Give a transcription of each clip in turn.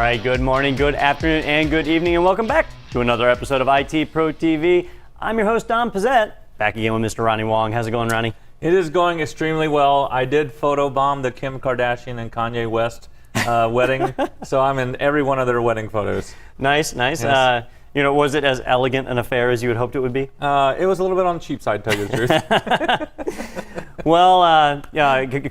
right, good morning, good afternoon, and good evening, and welcome back to another episode of IT Pro TV. I'm your host, Don Pizzette, back again with Mr. Ronnie Wong. How's it going, Ronnie? It is going extremely well. I did photobomb the Kim Kardashian and Kanye West wedding, so I'm in every one of their wedding photos. Nice. Yes. Was it as elegant an affair as you had hoped it would be? It was a little bit on the cheap side, to tell you the truth. Well,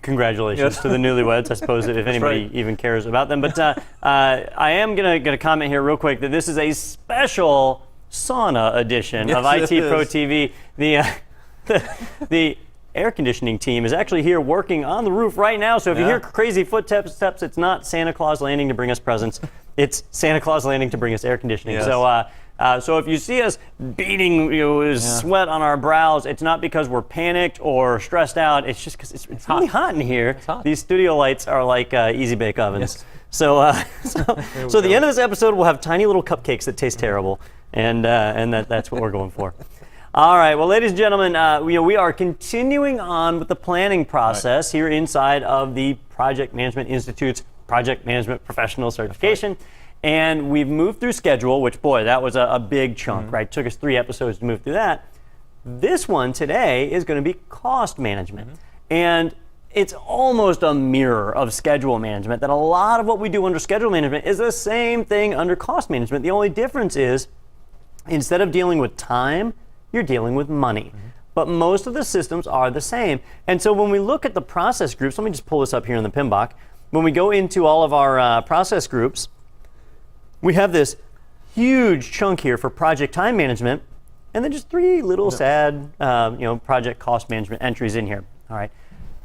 congratulations to the newlyweds, I suppose, if anybody right. even cares about them. But I am going to comment here real quick that this is a special sauna edition of IT Pro TV. The air conditioning team is actually here working on the roof right now. So if you hear crazy footsteps, it's not Santa Claus landing to bring us presents. It's Santa Claus landing to bring us air conditioning. Yes. So if you see us beating sweat on our brows, it's not because we're panicked or stressed out. It's just because it's really hot in here. It's hot. These studio lights are like easy bake ovens. Yes. So the end of this episode, we'll have tiny little cupcakes that taste terrible, and that's what we're going for. All right, well, ladies and gentlemen, we are continuing on with the planning process here inside of the Project Management Institute's Project Management Professional Certification. And we've moved through schedule, which, boy, that was a big chunk, right? It took us 3 episodes to move through that. This one today is going to be cost management. And it's almost a mirror of schedule management, that a lot of what we do under schedule management is the same thing under cost management. The only difference is, instead of dealing with time, you're dealing with money. But most of the systems are the same. And so when we look at the process groups, let me just pull this up here in the PMBOK. When we go into all of our process groups, we have this huge chunk here for project time management, and then just 3 little sad project cost management entries in here. All right.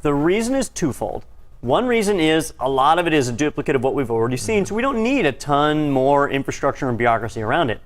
The reason is twofold. One reason is a lot of it is a duplicate of what we've already seen, so we don't need a ton more infrastructure and bureaucracy around it.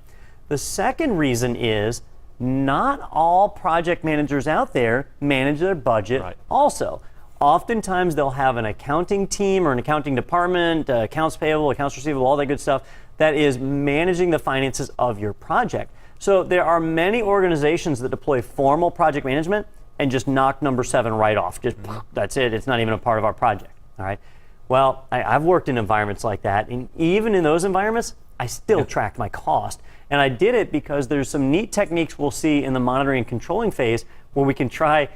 The second reason is not all project managers out there manage their budget also. Oftentimes they'll have an accounting team or an accounting department, accounts payable, accounts receivable, all that good stuff, that is managing the finances of your project. So there are many organizations that deploy formal project management and just knock number 7 right off. Just that's it. It's not even a part of our project. All right. Well, I've worked in environments like that, and even in those environments, I still track my cost. And I did it because there's some neat techniques we'll see in the monitoring and controlling phase where we can try,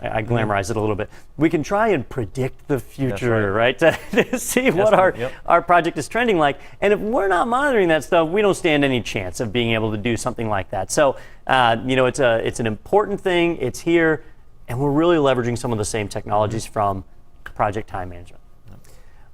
I glamorize it a little bit, we can try and predict the future, right? To see what our project is trending like. And if we're not monitoring that stuff, we don't stand any chance of being able to do something like that. So, it's an important thing. It's here, and we're really leveraging some of the same technologies from project time management.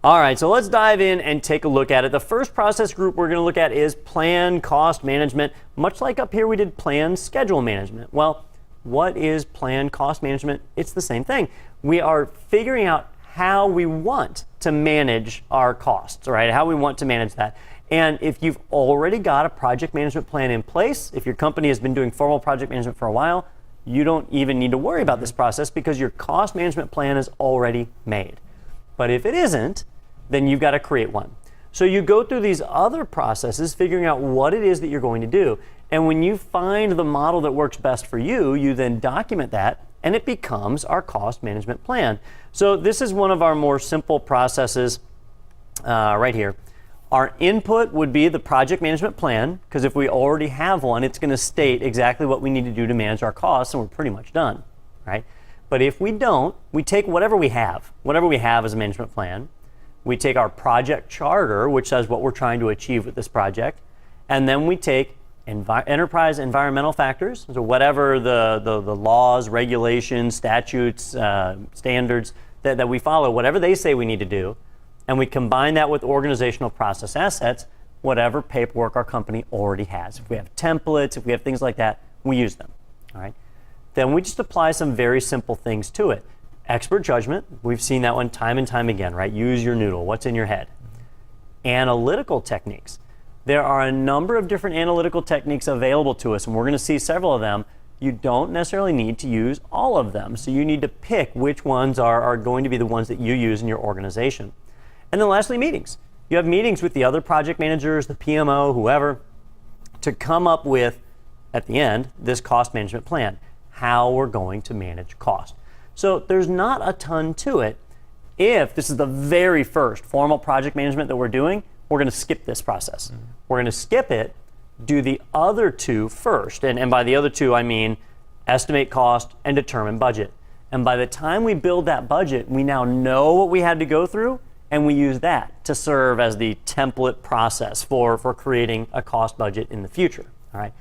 All right, so let's dive in and take a look at it. The first process group we're going to look at is plan cost management. Much like up here we did plan schedule management. Well, what is plan cost management? It's the same thing. We are figuring out how we want to manage our costs, right? How we want to manage that. And if you've already got a project management plan in place, if your company has been doing formal project management for a while, you don't even need to worry about this process because your cost management plan is already made. But if it isn't, then you've got to create one. So you go through these other processes figuring out what it is that you're going to do. And when you find the model that works best for you, you then document that, and it becomes our cost management plan. So this is one of our more simple processes right here. Our input would be the project management plan, because if we already have one, it's going to state exactly what we need to do to manage our costs, and we're pretty much done, right? But if we don't, we take whatever we have as a management plan. We take our project charter, which says what we're trying to achieve with this project, and then we take enterprise environmental factors, so whatever the laws, regulations, statutes, standards that we follow, whatever they say we need to do, and we combine that with organizational process assets, whatever paperwork our company already has. If we have templates, if we have things like that, we use them, all right? Then we just apply some very simple things to it. Expert judgment, we've seen that one time and time again, right? Use your noodle, what's in your head. Analytical techniques. There are a number of different analytical techniques available to us, and we're going to see several of them. You don't necessarily need to use all of them, so you need to pick which ones are going to be the ones that you use in your organization. And then lastly, meetings. You have meetings with the other project managers, the PMO, whoever, to come up with, at the end, this cost management plan, how we're going to manage cost. So there's not a ton to it. If this is the very first formal project management that we're doing, we're going to skip this process. We're going to skip it, do the other two first. And by the other two, I mean estimate cost and determine budget. And by the time we build that budget, we now know what we had to go through, and we use that to serve as the template process for creating a cost budget in the future. All right.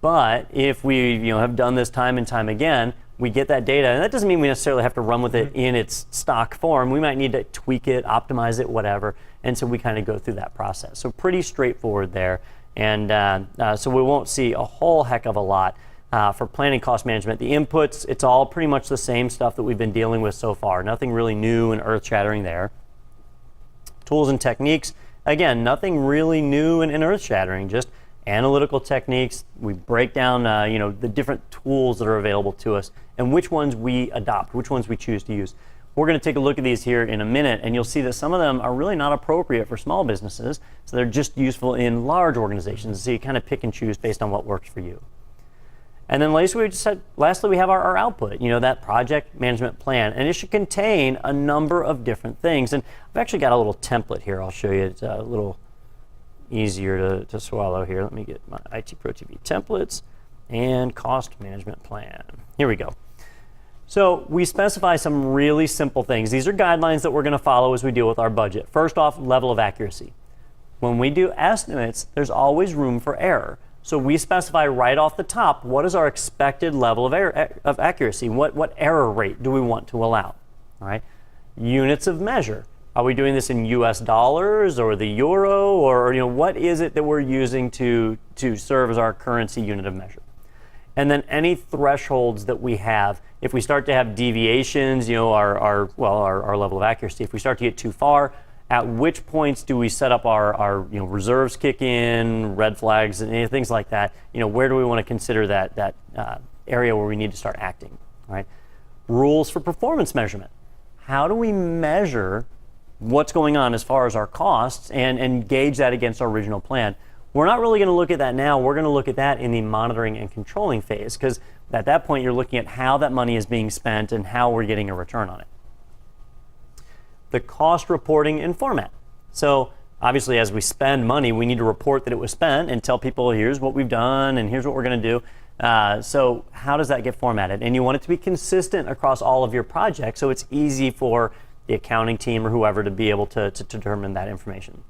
But if we have done this time and time again, we get that data, and that doesn't mean we necessarily have to run with it in its stock form. We might need to tweak it, optimize it, whatever. And so we kind of go through that process. So pretty straightforward there. And so we won't see a whole heck of a lot for planning cost management. The inputs, it's all pretty much the same stuff that we've been dealing with so far. Nothing really new and earth-shattering there. Tools and techniques, again, nothing really new and earth-shattering, just analytical techniques. We break down the different tools that are available to us and which ones we adopt, which ones we choose to use. We're going to take a look at these here in a minute, and you'll see that some of them are really not appropriate for small businesses, so they're just useful in large organizations. So you kind of pick and choose based on what works for you. And then lastly, we have our output, that project management plan. And it should contain a number of different things. And I've actually got a little template here. I'll show you. It's a little easier to swallow here. Let me get my IT Pro TV templates and cost management plan. Here we go. So we specify some really simple things. These are guidelines that we're going to follow as we deal with our budget. First off, level of accuracy. When we do estimates, there's always room for error. So we specify right off the top, what is our expected level of accuracy? What error rate do we want to allow? All right. Units of measure. Are we doing this in US dollars or the euro, or what is it that we're using to serve as our currency unit of measure? And then any thresholds that we have. If we start to have deviations, our level of accuracy, if we start to get too far, at which points do we set up our reserves kick in, red flags, and things like that? Where do we want to consider that area where we need to start acting? All right. Rules for performance measurement. How do we measure what's going on as far as our costs and gauge that against our original plan? We're not really going to look at that now. We're going to look at that in the monitoring and controlling phase, because at that point you're looking at how that money is being spent and how we're getting a return on it. The cost reporting and format. So obviously, as we spend money, we need to report that it was spent and tell people, here's what we've done and here's what we're going to do. So how does that get formatted? And you want it to be consistent across all of your projects, so it's easy for the accounting team or whoever to be able to determine that information.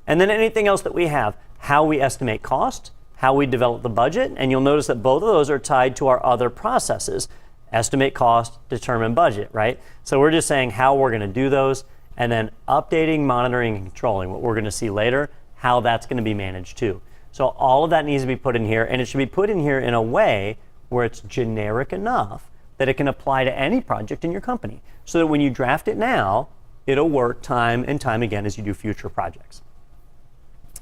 And then anything else that we have, how we estimate cost, how we develop the budget, and you'll notice that both of those are tied to our other processes. Estimate cost, determine budget, right? So we're just saying how we're going to do those, and then updating, monitoring, and controlling, what we're going to see later, how that's going to be managed too. So all of that needs to be put in here, and it should be put in here in a way where it's generic enough that it can apply to any project in your company, so that when you draft it now, it'll work time and time again as you do future projects.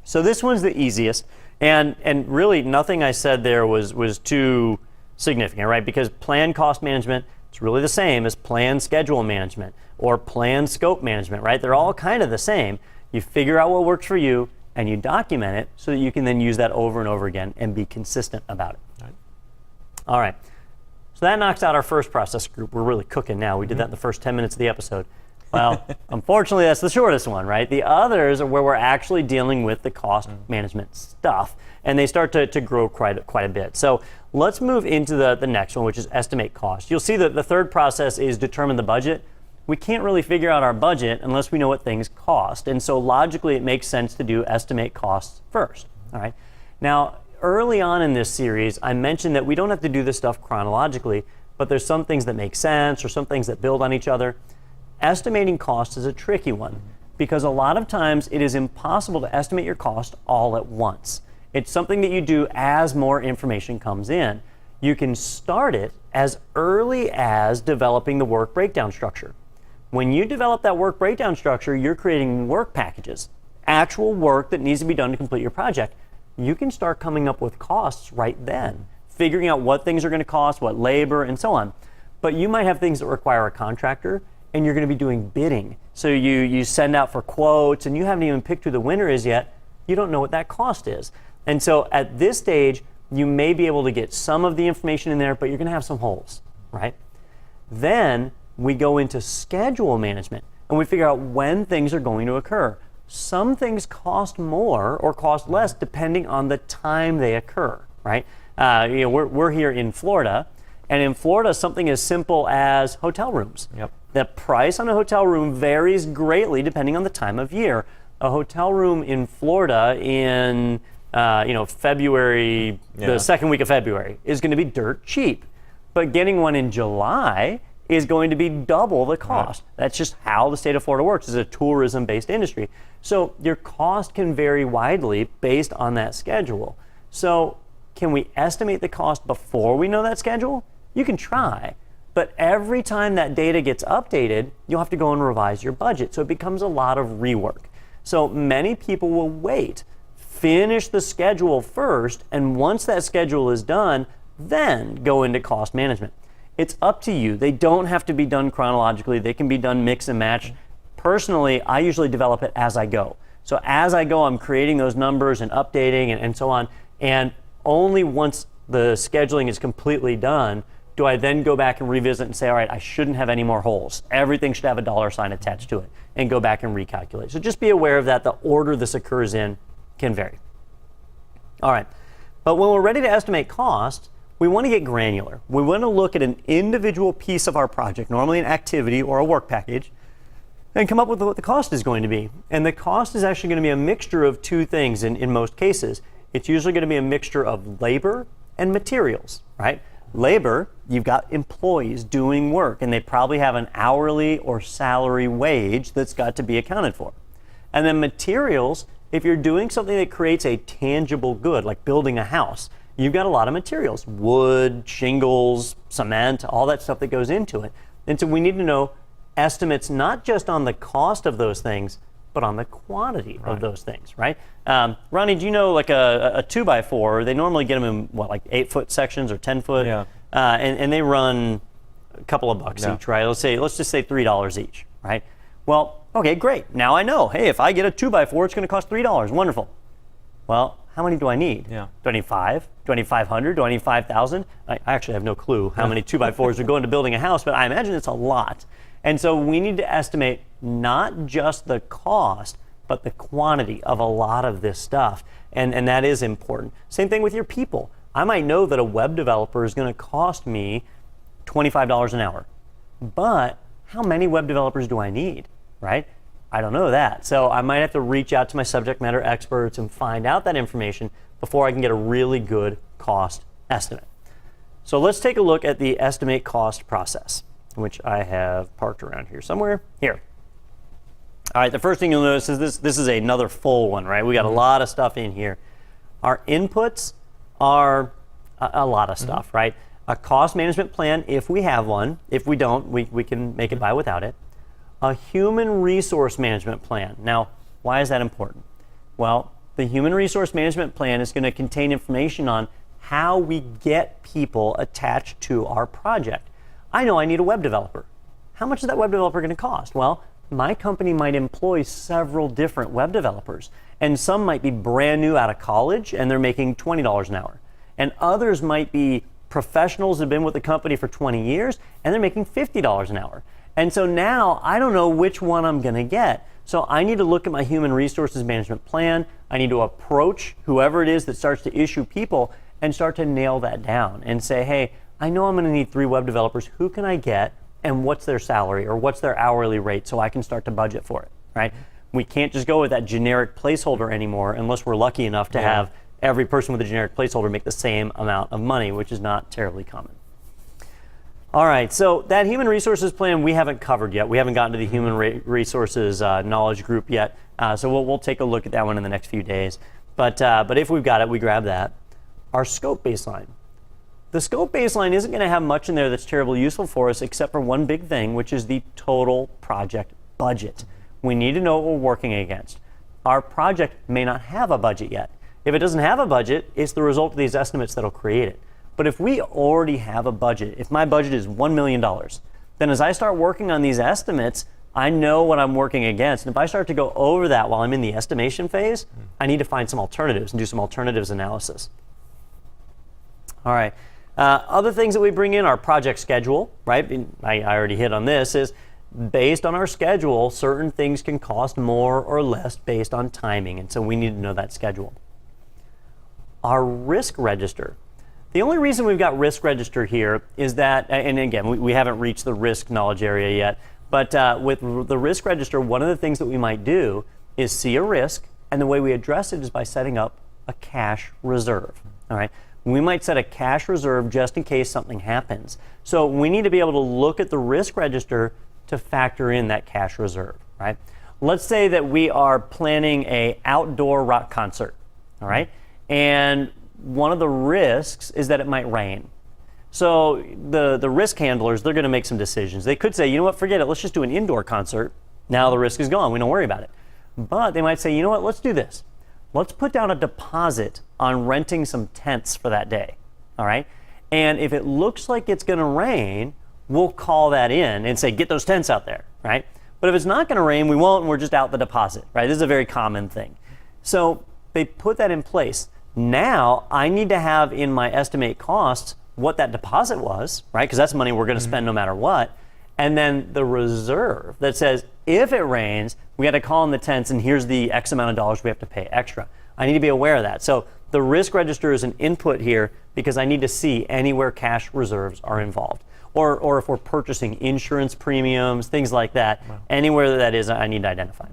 So this one's the easiest, and really nothing I said there was too significant, right? Because plan cost management, it's really the same as plan schedule management or plan scope management, right? They're all kind of the same. You figure out what works for you and you document it so that you can then use that over and over again and be consistent about it. All right. So that knocks out our first process group. We're really cooking now. We did that in the first 10 minutes of the episode. Well, unfortunately, that's the shortest one, right? The others are where we're actually dealing with the cost management stuff, and they start to grow quite a bit. So let's move into the next one, which is estimate cost. You'll see that the third process is determine the budget. We can't really figure out our budget unless we know what things cost, and so logically it makes sense to do estimate costs first. All right. Now, early on in this series, I mentioned that we don't have to do this stuff chronologically, but there's some things that make sense or some things that build on each other. Estimating cost is a tricky one because a lot of times it is impossible to estimate your cost all at once. It's something that you do as more information comes in. You can start it as early as developing the work breakdown structure. When you develop that work breakdown structure, you're creating work packages, actual work that needs to be done to complete your project. You can start coming up with costs right then, figuring out what things are going to cost, what labor, and so on. But you might have things that require a contractor, and you're going to be doing bidding. So you send out for quotes, and you haven't even picked who the winner is yet. You don't know what that cost is. And so at this stage, you may be able to get some of the information in there, but you're going to have some holes, right? Then we go into schedule management, and we figure out when things are going to occur. some things cost more or cost less depending on the time they occur, right? We're here in Florida, and in Florida, something as simple as hotel rooms. Yep. The price on a hotel room varies greatly depending on the time of year. A hotel room in Florida in February, the second week of February, is going to be dirt cheap. But getting one in July is going to be double the cost. Right. That's just how the state of Florida works. It's a tourism-based industry. So your cost can vary widely based on that schedule. So can we estimate the cost before we know that schedule? You can try. But every time that data gets updated, you'll have to go and revise your budget. So it becomes a lot of rework. So many people will wait, finish the schedule first, and once that schedule is done, then go into cost management. It's up to you. They don't have to be done chronologically. They can be done mix and match. Personally, I usually develop it as I go. So as I go, I'm creating those numbers and updating and so on. And only once the scheduling is completely done do I then go back and revisit and say, all right, I shouldn't have any more holes. Everything should have a dollar sign attached to it, and go back and recalculate. So just be aware of that. The order this occurs in can vary. All right, but when we're ready to estimate cost, we want to get granular. We want to look at an individual piece of our project, normally an activity or a work package, and come up with what the cost is going to be. And the cost is actually going to be a mixture of two things in most cases. It's usually going to be a mixture of labor and materials, right? Labor, you've got employees doing work, and they probably have an hourly or salary wage that's got to be accounted for. And then materials, if you're doing something that creates a tangible good, like building a house, you've got a lot of materials, wood, shingles, cement, all that stuff that goes into it. And so we need to know estimates not just on the cost of those things, but on the quantity of those things, right? Ronnie, do you know like a 2x4, they normally get them in what, like 8-foot sections or 10-foot? Yeah. And they run a couple of bucks each, right? Let's just say $3 each, right? Well, okay, great. Now I know, hey, if I get a 2x4, it's gonna cost $3, wonderful. Well, how many do I need? Yeah. Do I need 5? Do I need 500? Do I need 5,000? I actually have no clue how many 2x4s would go into building a house, but I imagine it's a lot. And so we need to estimate not just the cost, but the quantity of a lot of this stuff. And that is important. Same thing with your people. I might know that a web developer is going to cost me $25 an hour. But how many web developers do I need, right? I don't know that. So I might have to reach out to my subject matter experts and find out that information before I can get a really good cost estimate. So let's take a look at the estimate cost process, which I have parked around here somewhere. Here. All right, the first thing you'll notice is this is another full one, right? We got a lot of stuff in here. Our inputs are a lot of stuff, right? A cost management plan, if we have one. If we don't, we can make it by without it. A human resource management plan. Now, why is that important? Well, the human resource management plan is going to contain information on how we get people attached to our project. I know I need a web developer. How much is that web developer going to cost? Well, my company might employ several different web developers, and some might be brand new out of college and they're making $20 an hour. And others might be professionals that have been with the company for 20 years and they're making $50 an hour. And so now I don't know which one I'm going to get. So I need to look at my human resources management plan. I need to approach whoever it is that starts to issue people and start to nail that down and say, hey, I know I'm going to need 3 web developers. Who can I get, and what's their salary or what's their hourly rate so I can start to budget for it, right? We can't just go with that generic placeholder anymore unless we're lucky enough to have every person with a generic placeholder make the same amount of money, which is not terribly common. All right, so that human resources plan we haven't covered yet. We haven't gotten to the human resources knowledge group yet, so we'll take a look at that one in the next few days. But if we've got it, we grab that. Our scope baseline. The scope baseline isn't going to have much in there that's terribly useful for us except for one big thing, which is the total project budget. We need to know what we're working against. Our project may not have a budget yet. If it doesn't have a budget, it's the result of these estimates that'll create it. But if we already have a budget, if my budget is $1 million, then as I start working on these estimates, I know what I'm working against. And if I start to go over that while I'm in the estimation phase, I need to find some alternatives and do some alternatives analysis. All right. Other things that we bring in are project schedule, right? I already hit on this, is based on our schedule, certain things can cost more or less based on timing, and so we need to know that schedule. Our risk register. The only reason we've got risk register here is that, and again, we haven't reached the risk knowledge area yet, but with the risk register, one of the things that we might do is see a risk, and the way we address it is by setting up a cash reserve. All right, we might set a cash reserve just in case something happens. So we need to be able to look at the risk register to factor in that cash reserve. Right? Let's say that we are planning a outdoor rock concert. All right, and one of the risks is that it might rain. So the risk handlers, they're going to make some decisions. They could say, you know what, forget it, let's just do an indoor concert. Now the risk is gone, we don't worry about it. But they might say, you know what, let's do this. Let's put down a deposit on renting some tents for that day, all right? And if it looks like it's going to rain, we'll call that in and say, get those tents out there, right? But if it's not going to rain, we won't, and we're just out the deposit, right? This is a very common thing. So they put that in place. Now I need to have in my estimate costs what that deposit was, right? Because that's money we're going to spend no matter what. And then the reserve that says, if it rains, we got to call in the tents, and here's the X amount of dollars we have to pay extra. I need to be aware of that. So the risk register is an input here because I need to see anywhere cash reserves are involved. Or if we're purchasing insurance premiums, things like that, anywhere that is, I need to identify.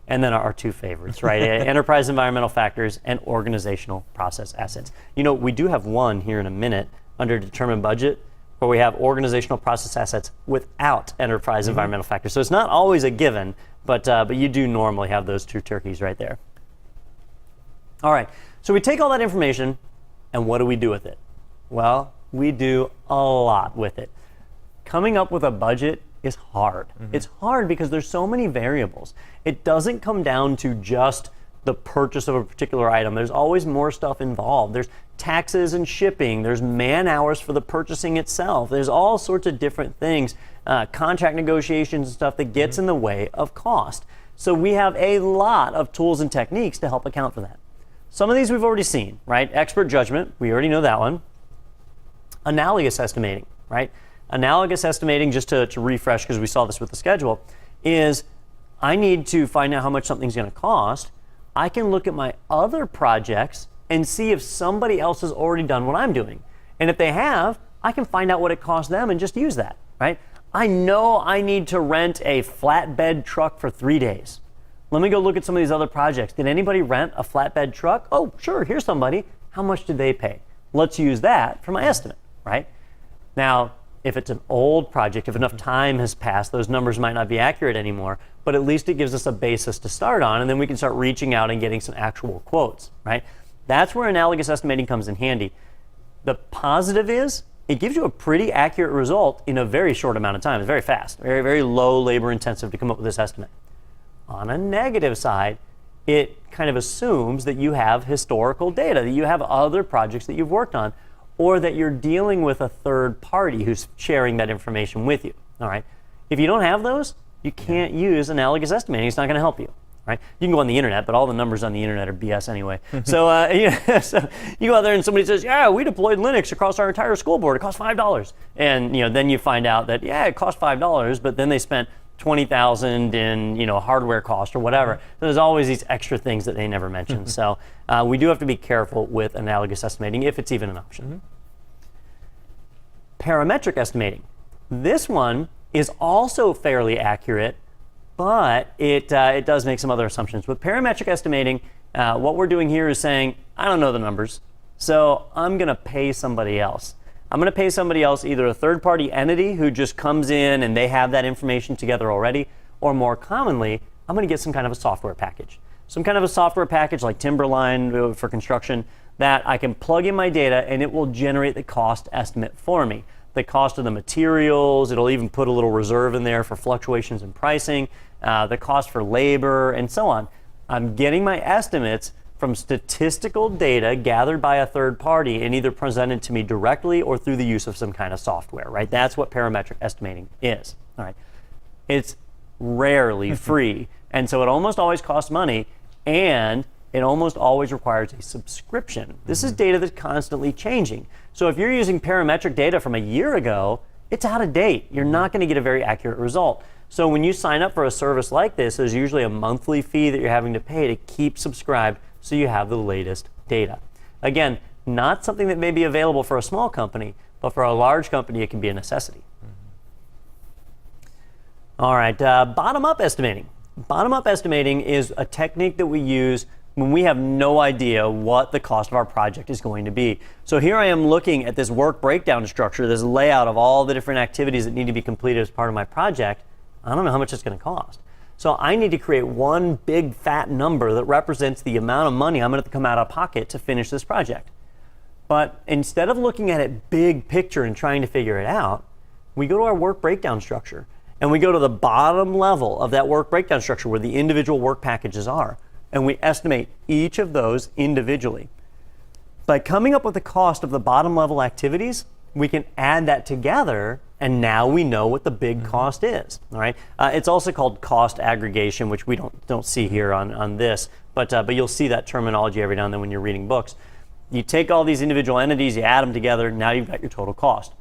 And then our two favorites, right? Enterprise environmental factors and organizational process assets. You know, we do have one here in a minute under determined budget where we have organizational process assets without enterprise environmental factors. So it's not always a given, but you do normally have those two turkeys right there. All right, so we take all that information, and what do we do with it? Well, we do a lot with it. Coming up with a budget is hard. It's hard because there's so many variables. It doesn't come down to just the purchase of a particular item. There's always more stuff involved. There's taxes and shipping. There's man hours for the purchasing itself. There's all sorts of different things, contract negotiations and stuff that gets in the way of cost. So we have a lot of tools and techniques to help account for that. Some of these we've already seen, right? Expert judgment, we already know that one. Analogous estimating, right? Analogous estimating, just to refresh because we saw this with the schedule, is I need to find out how much something's going to cost. I can look at my other projects and see if somebody else has already done what I'm doing. And if they have, I can find out what it costs them and just use that, right? I know I need to rent a flatbed truck for 3 days. Let me go look at some of these other projects. Did anybody rent a flatbed truck? Oh, sure, here's somebody. How much did they pay? Let's use that for my estimate, right? Now, if it's an old project, if enough time has passed, those numbers might not be accurate anymore, but at least it gives us a basis to start on, and then we can start reaching out and getting some actual quotes, right? That's where analogous estimating comes in handy. The positive is it gives you a pretty accurate result in a very short amount of time. It's very fast, very, very low labor intensive to come up with this estimate. On a negative side, it kind of assumes that you have historical data, that you have other projects that you've worked on, or that you're dealing with a third party who's sharing that information with you, all right? If you don't have those, you can't use analogous estimating. It's not going to help you, right? You can go on the internet, but all the numbers on the internet are BS anyway. So, so you go out there and somebody says, yeah, we deployed Linux across our entire school board. It cost $5. And then you find out that, yeah, it cost $5, but then they spent $20,000 in hardware cost or whatever. So there's always these extra things that they never mention. So we do have to be careful with analogous estimating if it's even an option. Parametric estimating. This one is also fairly accurate, but it does make some other assumptions. With parametric estimating, what we're doing here is saying, I don't know the numbers, so I'm going to pay somebody else. I'm going to pay somebody else, either a third-party entity who just comes in and they have that information together already, or more commonly, I'm going to get some kind of a software package. Some kind of a software package like Timberline for construction that I can plug in my data and it will generate the cost estimate for me. The cost of the materials, it'll even put a little reserve in there for fluctuations in pricing, the cost for labor, and so on. I'm getting my estimates from statistical data gathered by a third party and either presented to me directly or through the use of some kind of software, right? That's what parametric estimating is, all right? It's rarely free, and so it almost always costs money, and it almost always requires a subscription. This is data that's constantly changing. So if you're using parametric data from a year ago, it's out of date. You're not going to get a very accurate result. So when you sign up for a service like this, there's usually a monthly fee that you're having to pay to keep subscribed so you have the latest data. Again, not something that may be available for a small company, but for a large company, it can be a necessity. All right, bottom-up estimating. Bottom-up estimating is a technique that we use when we have no idea what the cost of our project is going to be. So here I am looking at this work breakdown structure, this layout of all the different activities that need to be completed as part of my project. I don't know how much it's going to cost. So I need to create one big fat number that represents the amount of money I'm going to have to come out of pocket to finish this project. But instead of looking at it big picture and trying to figure it out, we go to our work breakdown structure and we go to the bottom level of that work breakdown structure where the individual work packages are, and we estimate each of those individually. By coming up with the cost of the bottom level activities, we can add that together, and now we know what the big cost is. All right. It's also called cost aggregation, which we don't see here on this, but you'll see that terminology every now and then when you're reading books. You take all these individual entities, you add them together, now you've got your total cost.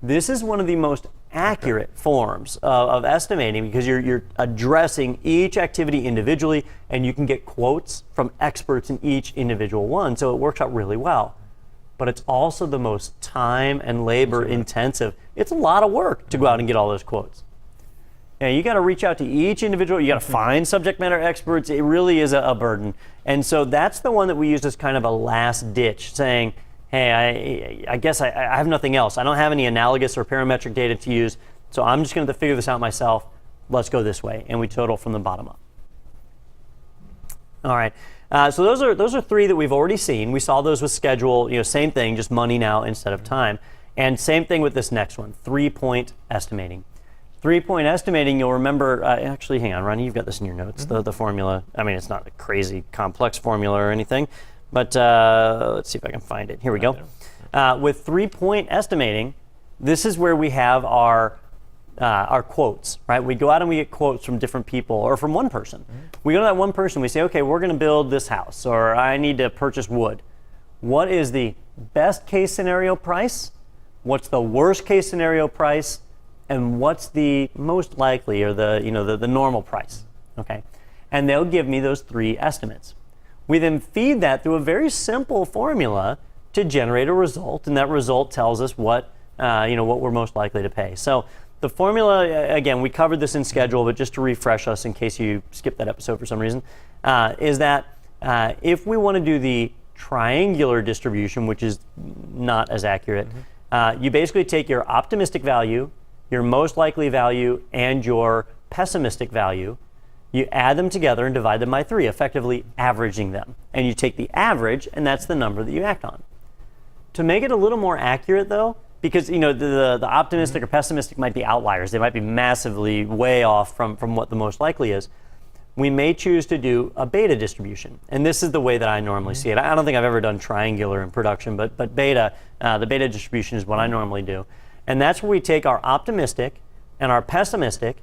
This is one of the most accurate forms of estimating because you're addressing each activity individually, and you can get quotes from experts in each individual one, so it works out really well. But it's also the most time and labor intensive. It's a lot of work to go out and get all those quotes. Yeah, you got to reach out to each individual. You got to find subject matter experts. It really is a burden. And so that's the one that we used as kind of a last ditch, saying, hey, I guess I have nothing else. I don't have any analogous or parametric data to use, so I'm just going to figure this out myself. Let's go this way. And we total from the bottom up. All right. So those are three that we've already seen. We saw those with schedule, same thing, just money now instead of time. And same thing with this next one, 3-point estimating. 3-point estimating, you'll remember, actually, hang on, Ronnie, you've got this in your notes, the formula. I mean, it's not a crazy complex formula or anything, but let's see if I can find it. Here we go. With 3-point estimating, this is where we have our quotes, right? We go out and we get quotes from different people or from one person. We go to that one person, we say, okay, we're going to build this house, or I need to purchase wood. What is the best case scenario price? What's the worst case scenario price? And what's the most likely, or the normal price? Okay, and they'll give me those 3 estimates. We then feed that through a very simple formula to generate a result, and that result tells us what we're most likely to pay. So the formula, again, we covered this in schedule, but just to refresh us in case you skipped that episode for some reason, is that if we want to do the triangular distribution, which is not as accurate, you basically take your optimistic value, your most likely value, and your pessimistic value. You add them together and divide them by 3, effectively averaging them. And you take the average, and that's the number that you act on. To make it a little more accurate, though, because the optimistic or pessimistic might be outliers. They might be massively way off from what the most likely is. We may choose to do a beta distribution. And this is the way that I normally see it. I don't think I've ever done triangular in production, but beta, the beta distribution is what I normally do. And that's where we take our optimistic and our pessimistic,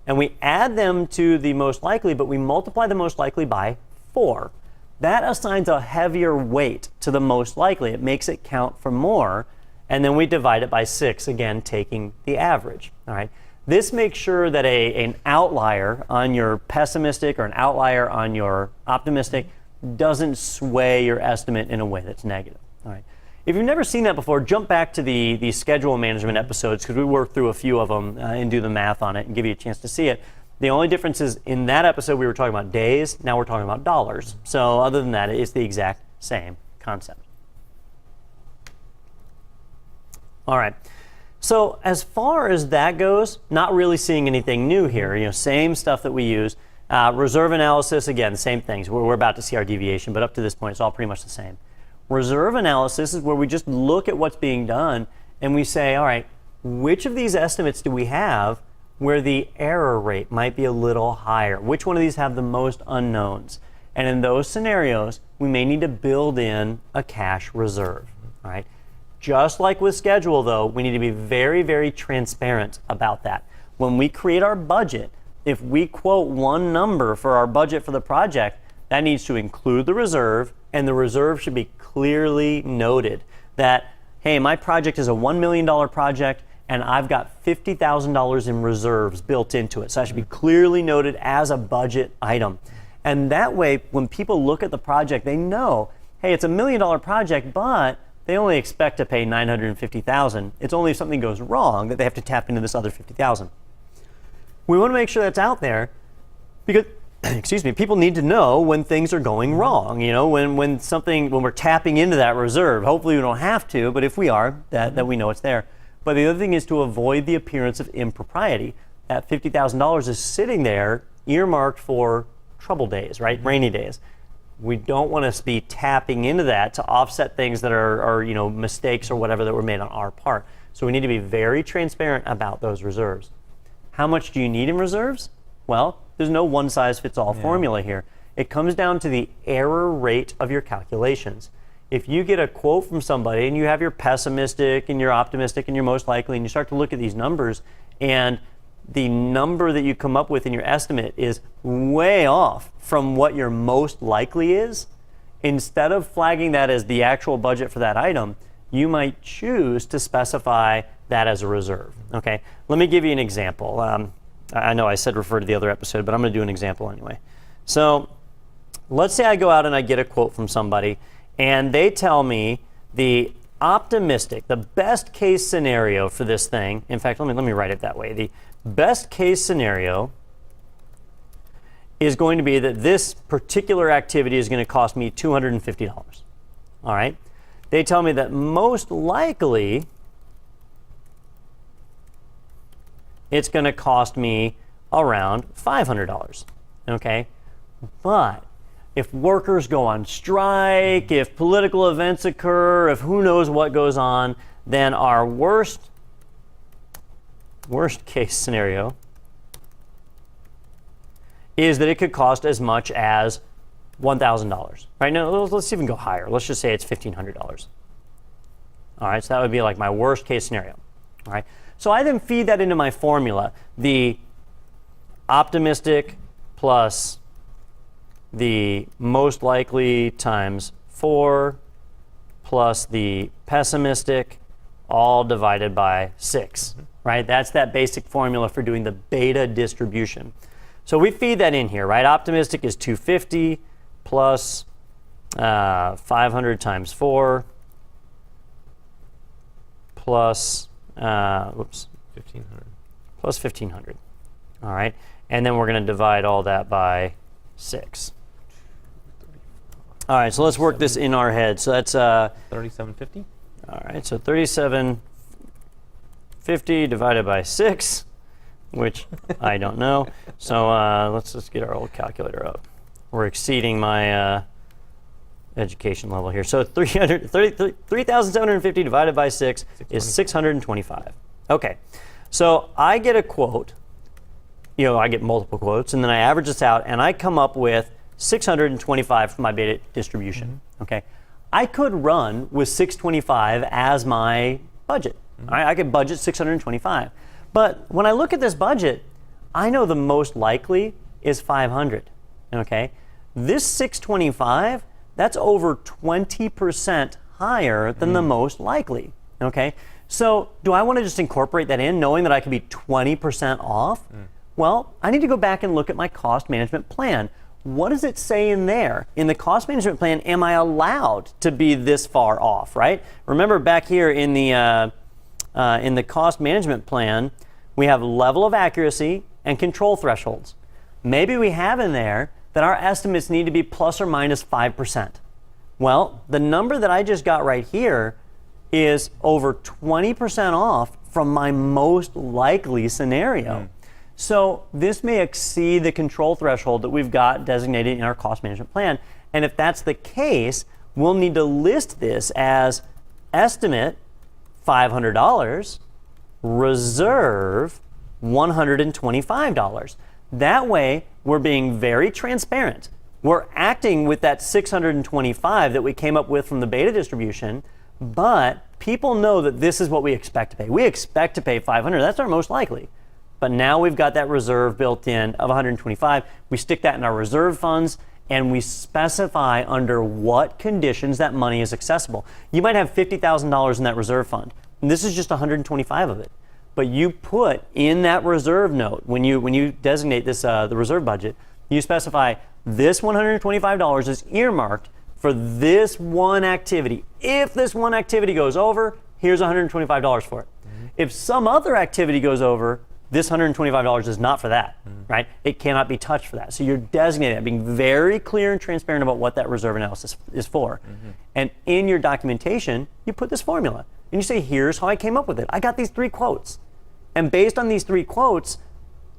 and we add them to the most likely, but we multiply the most likely by 4. That assigns a heavier weight to the most likely. It makes it count for more. And then we divide it by 6, again, taking the average. All right. This makes sure that an outlier on your pessimistic or an outlier on your optimistic doesn't sway your estimate in a way that's negative. All right. If you've never seen that before, jump back to the schedule management episodes, because we work through a few of them and do the math on it and give you a chance to see it. The only difference is in that episode we were talking about days, now we're talking about dollars. So other than that, it's the exact same concept. All right. So as far as that goes, not really seeing anything new here. Same stuff that we use. Reserve analysis, again, same things. We're about to see our deviation, but up to this point, it's all pretty much the same. Reserve analysis is where we just look at what's being done and we say, all right, which of these estimates do we have where the error rate might be a little higher? Which one of these have the most unknowns? And in those scenarios, we may need to build in a cash reserve. All right. Just like with schedule, though, we need to be very, very transparent about that. When we create our budget, if we quote one number for our budget for the project, that needs to include the reserve, and the reserve should be clearly noted that, hey, my project is a $1 million project, and I've got $50,000 in reserves built into it. So that should be clearly noted as a budget item. And that way, when people look at the project, they know, hey, it's $1 million project, but they only expect to pay $950,000. It's only if something goes wrong that they have to tap into this other $50,000. We want to make sure that's out there because, excuse me, people need to know when things are going wrong. You know, when we're tapping into that reserve. Hopefully we don't have to, but if we are, that we know it's there. But the other thing is to avoid the appearance of impropriety. That $50,000 is sitting there earmarked for trouble days, right? Rainy days. We don't want to be tapping into that to offset things that are mistakes or whatever that were made on our part. So we need to be very transparent about those reserves. How much do you need in reserves? Well, there's no one-size-fits-all formula here. It comes down to the error rate of your calculations. If you get a quote from somebody and you have your pessimistic and your optimistic and your most likely, and you start to look at these numbers, and the number that you come up with in your estimate is way off from what your most likely is, instead of flagging that as the actual budget for that item, you might choose to specify that as a reserve. Okay, let me give you an example. I know I said refer to the other episode, but I'm going to do an example anyway. So let's say I go out and I get a quote from somebody, and they tell me the optimistic, the best case scenario for this thing. In fact, let me write it that way. The best case scenario is going to be that this particular activity is going to cost me $250. All right. They tell me that most likely it's going to cost me around $500. Okay. But if workers go on strike, if political events occur, if who knows what goes on, then our worst case scenario is that it could cost as much as $1,000. Right now, let's even go higher. Let's just say it's $1,500. All right, so that would be like my worst case scenario. All right, so I then feed that into my formula, the optimistic plus the most likely times 4 plus the pessimistic, all divided by 6, right? That's that basic formula for doing the beta distribution. So we feed that in here, right? Optimistic is 250 plus 500 times 4 plus, 1,500. Plus 1,500, all right? And then we're going to divide all that by 6. All right, so let's work this in our head. So that's 3750. all right, so 3750 divided by 6, which I don't know. So let's just get our old calculator up. We're exceeding my education level here. So 3,750 divided by 6 is 625. Okay, so I get a quote. You know, I get multiple quotes, and then I average this out, and I come up with 625 for my beta distribution. Okay, I could run with 625 as my budget. I could budget 625. But when I look at this budget, I know the most likely is 500. Okay, this 625, that's over 20% higher than the most likely. Okay, so do I want to just incorporate that in, knowing that I could be 20% off? Well, I need to go back and look at my cost management plan. What does it say in there? In the cost management plan, am I allowed to be this far off, right? Remember back here in the cost management plan, we have level of accuracy and control thresholds. Maybe we have in there that our estimates need to be plus or minus 5%. Well, the number that I just got right here is over 20% off from my most likely scenario. So this may exceed the control threshold that we've got designated in our cost management plan. And if that's the case, we'll need to list this as estimate $500, reserve $125. That way, we're being very transparent. We're acting with that 625 that we came up with from the beta distribution, but people know that this is what we expect to pay. We expect to pay 500. That's our most likely. But now we've got that reserve built in of 125. We stick that in our reserve funds, and we specify under what conditions that money is accessible. You might have $50,000 in that reserve fund, and this is just 125 of it. but you put in that reserve note, when you designate this the reserve budget, you specify this $125 is earmarked for this one activity. If this one activity goes over, here's $125 for it. If some other activity goes over, this $125 is not for that, right? It cannot be touched for that. So you're designating it, being very clear and transparent about what that reserve analysis is for. And in your documentation, you put this formula. And you say, here's how I came up with it. I got these 3 quotes. And based on these 3 quotes,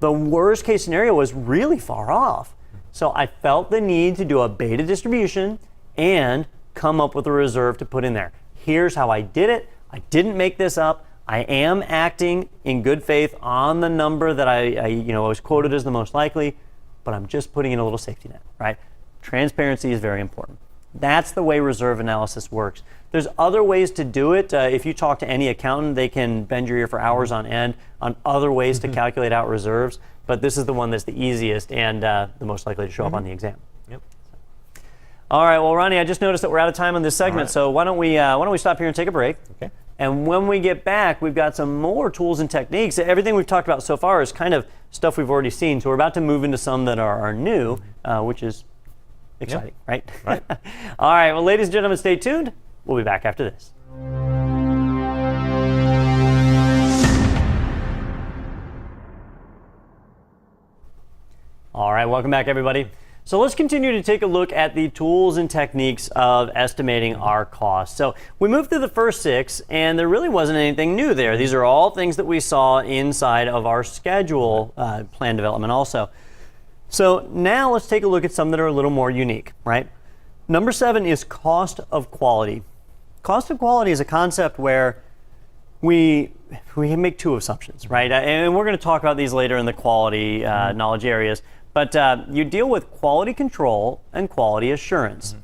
the worst case scenario was really far off. So I felt the need to do a beta distribution and come up with a reserve to put in there. Here's how I did it. I didn't make this up. I am acting in good faith on the number that I was quoted as the most likely, but I'm just putting in a little safety net, right? Transparency is very important. That's the way reserve analysis works. There's other ways to do it. If you talk to any accountant, they can bend your ear for hours on end on other ways to calculate out reserves, but this is the one that's the easiest and the most likely to show up on the exam. Yep. All right, well, Ronnie, I just noticed that we're out of time on this segment, so why don't we stop here and take a break? Okay. And when we get back, we've got some more tools and techniques. Everything we've talked about so far is kind of stuff we've already seen, so we're about to move into some that are new, which is exciting, right? Right. All right, well, ladies and gentlemen, stay tuned. We'll be back after this. All right, welcome back, everybody. So let's continue to take a look at the tools and techniques of estimating our costs. So we moved through the first 6, and there really wasn't anything new there. These are all things that we saw inside of our schedule plan development also. So now let's take a look at some that are a little more unique, right? Number 7 is cost of quality. Cost of quality is a concept where we make 2 assumptions, right? And we're going to talk about these later in the quality knowledge areas. But you deal with quality control and quality assurance.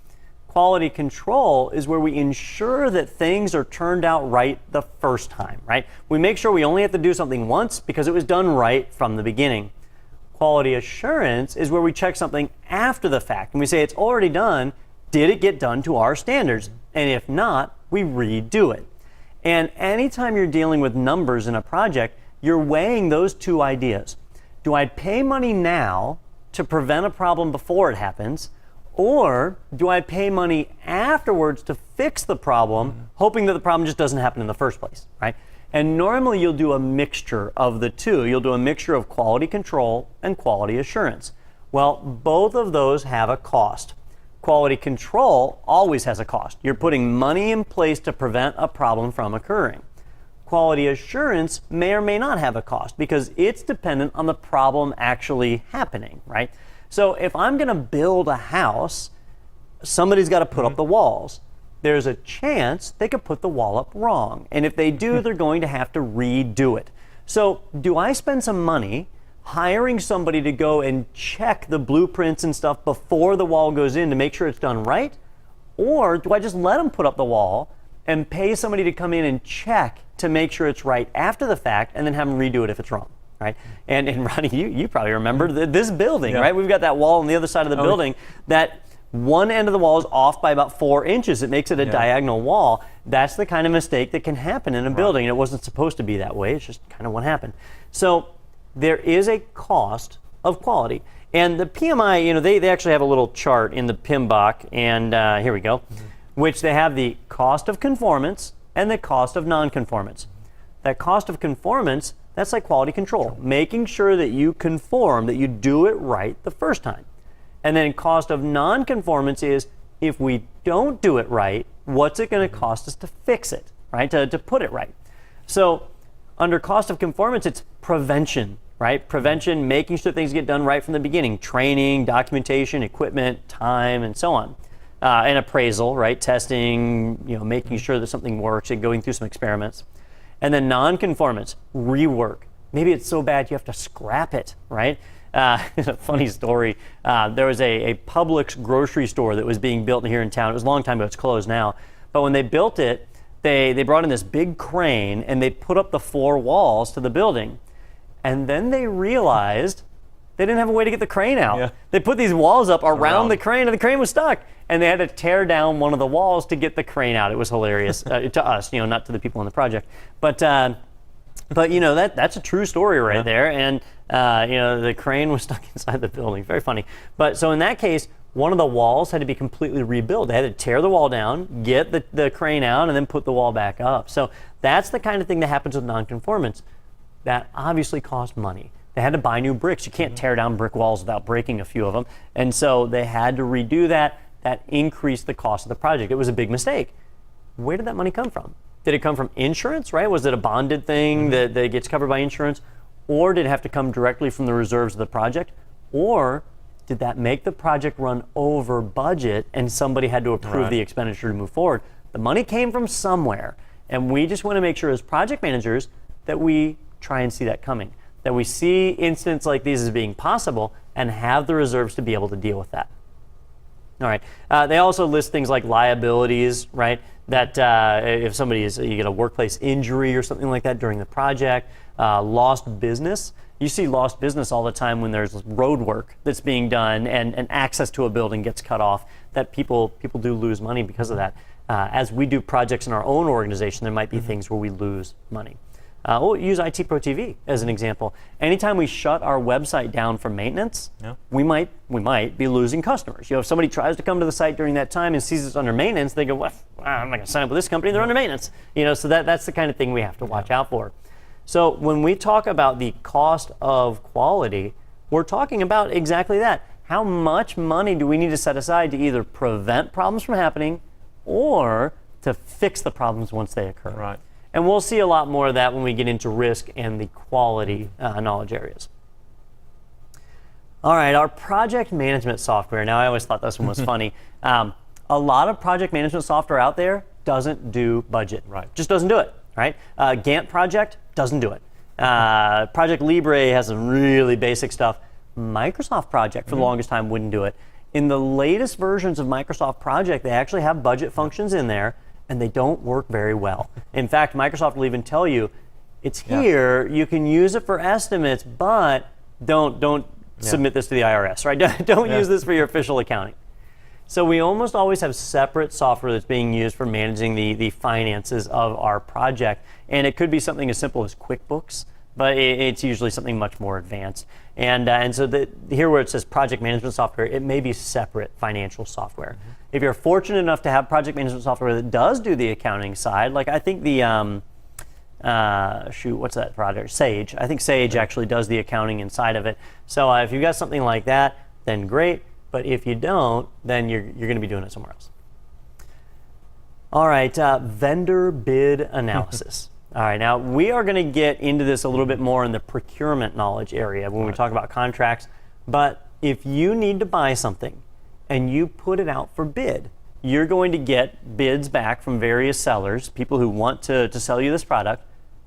Quality control is where we ensure that things are turned out right the first time, right? We make sure we only have to do something once because it was done right from the beginning. Quality assurance is where we check something after the fact and we say it's already done. Did it get done to our standards? And if not, we redo it. And anytime you're dealing with numbers in a project, you're weighing those 2 ideas. Do I pay money now to prevent a problem before it happens, or do I pay money afterwards to fix the problem, hoping that the problem just doesn't happen in the first place, right? And normally you'll do a mixture of the 2. You'll do a mixture of quality control and quality assurance. Well, both of those have a cost. Quality control always has a cost. You're putting money in place to prevent a problem from occurring. Quality assurance may or may not have a cost because it's dependent on the problem actually happening, right? So if I'm going to build a house, somebody's got to put up the walls. There's a chance they could put the wall up wrong. And if they do, they're going to have to redo it. So do I spend some money hiring somebody to go and check the blueprints and stuff before the wall goes in to make sure it's done right? Or do I just let them put up the wall and pay somebody to come in and check to make sure it's right after the fact and then have them redo it if it's wrong, right? And Ronnie, you probably remember this building, right? We've got that wall on the other side of the building that one end of the wall is off by about 4 inches. It makes it a diagonal wall. That's the kind of mistake that can happen in a building. It wasn't supposed to be that way. It's just kind of what happened. So there is a cost of quality. And the PMI, they actually have a little chart in the PMBOK, and here we go, which they have the cost of conformance and the cost of non-conformance. That cost of conformance, that's like quality control, making sure that you conform, that you do it right the first time. And then cost of non-conformance is if we don't do it right, what's it going to cost us to fix it, right? To put it right. So under cost of conformance, it's prevention, right? Prevention, making sure things get done right from the beginning, training, documentation, equipment, time, and so on. And appraisal, right? Testing, making sure that something works and going through some experiments. And then non-conformance, rework. Maybe it's so bad you have to scrap it, right? A funny story. There was a Publix grocery store that was being built here in town. It was a long time ago. It's closed now. But when they built it, they brought in this big crane and they put up the 4 walls to the building. And then they realized they didn't have a way to get the crane out. Yeah. They put these walls up around the crane and the crane was stuck. And they had to tear down one of the walls to get the crane out. It was hilarious to us, not to the people on the project. But But that's a true story right there, and the crane was stuck inside the building. Very funny. But so in that case, one of the walls had to be completely rebuilt. They had to tear the wall down, get the crane out, and then put the wall back up. So that's the kind of thing that happens with nonconformance. That obviously cost money. They had to buy new bricks. You can't tear down brick walls without breaking a few of them, and so they had to redo that. That increased the cost of the project. It was a big mistake. Where did that money come from? Did it come from insurance, right? Was it a bonded thing that gets covered by insurance? Or did it have to come directly from the reserves of the project? Or did that make the project run over budget and somebody had to approve the expenditure to move forward? The money came from somewhere. And we just want to make sure as project managers that we try and see that coming, that we see incidents like these as being possible and have the reserves to be able to deal with that. All right. They also list things like liabilities, right? That if you get a workplace injury or something like that during the project, lost business. You see lost business all the time when there's road work that's being done and access to a building gets cut off. That people do lose money because of that. As we do projects in our own organization, there might be things where we lose money. We'll use IT Pro TV as an example. Anytime we shut our website down for maintenance, we might be losing customers. If somebody tries to come to the site during that time and sees it's under maintenance, they go, well, I'm not going to sign up with this company, they're under maintenance. So that's the kind of thing we have to watch out for. So when we talk about the cost of quality, we're talking about exactly that. How much money do we need to set aside to either prevent problems from happening or to fix the problems once they occur? Right. And we'll see a lot more of that when we get into risk and the quality knowledge areas. All right, our project management software. Now, I always thought this one was funny. A lot of project management software out there doesn't do budget. Right. Just doesn't do it, right? Gantt project doesn't do it. Project Libre has some really basic stuff. Microsoft Project, for the longest time, wouldn't do it. In the latest versions of Microsoft Project, they actually have budget functions in there, and they don't work very well. In fact, Microsoft will even tell you, it's here, you can use it for estimates, but don't submit this to the IRS, right? Don't use this for your official accounting. So we almost always have separate software that's being used for managing the finances of our project. And it could be something as simple as QuickBooks, but it's usually something much more advanced. And so here where it says project management software, it may be separate financial software. If you're fortunate enough to have project management software that does do the accounting side, like I think the, what's that product? Sage. I think Sage actually does the accounting inside of it. So if you've got something like that, then great. But if you don't, then you're going to be doing it somewhere else. All right, vendor bid analysis. All right, now we are going to get into this a little bit more in the procurement knowledge area when we talk about contracts. But if you need to buy something and you put it out for bid, you're going to get bids back from various sellers, people who want to sell you this product.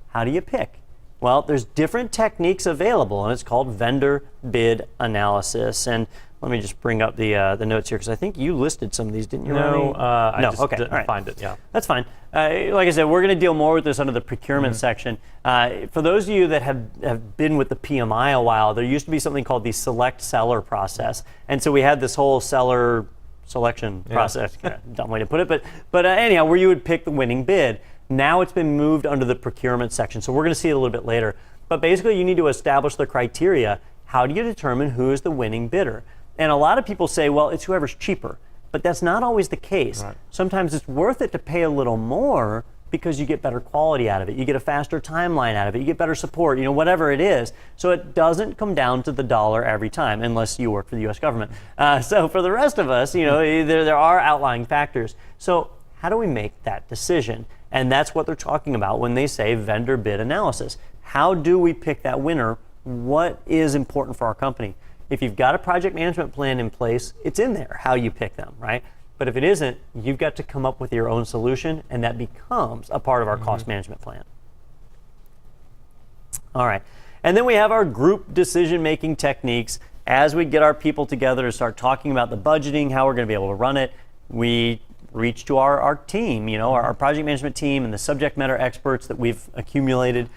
How do you pick? Well, there's different techniques available, and it's called vendor bid analysis. And let me just bring up the notes here, because I think you listed some of these, didn't you? No, I just didn't find it. Yeah, that's fine. Like I said, we're going to deal more with this under the procurement section. For those of you that have been with the PMI a while, there used to be something called the select seller process, and so we had this whole seller selection process. Dumb way to put it, but anyhow, where you would pick the winning bid. Now it's been moved under the procurement section, so we're going to see it a little bit later. But basically, you need to establish the criteria. How do you determine who is the winning bidder? And a lot of people say, well, it's whoever's cheaper. But that's not always the case. Right. Sometimes it's worth it to pay a little more because you get better quality out of it. You get a faster timeline out of it. You get better support, whatever it is. So it doesn't come down to the dollar every time, unless you work for the U.S. government. So for the rest of us, there are outlying factors. So how do we make that decision? And that's what they're talking about when they say vendor bid analysis. How do we pick that winner? What is important for our company? If you've got a project management plan in place, it's in there, how you pick them, right? But if it isn't, you've got to come up with your own solution, and that becomes a part of our cost management plan. All right. And then we have our group decision-making techniques. As we get our people together to start talking about the budgeting, how we're going to be able to run it, we reach to our team, our project management team and the subject matter experts that we've accumulated.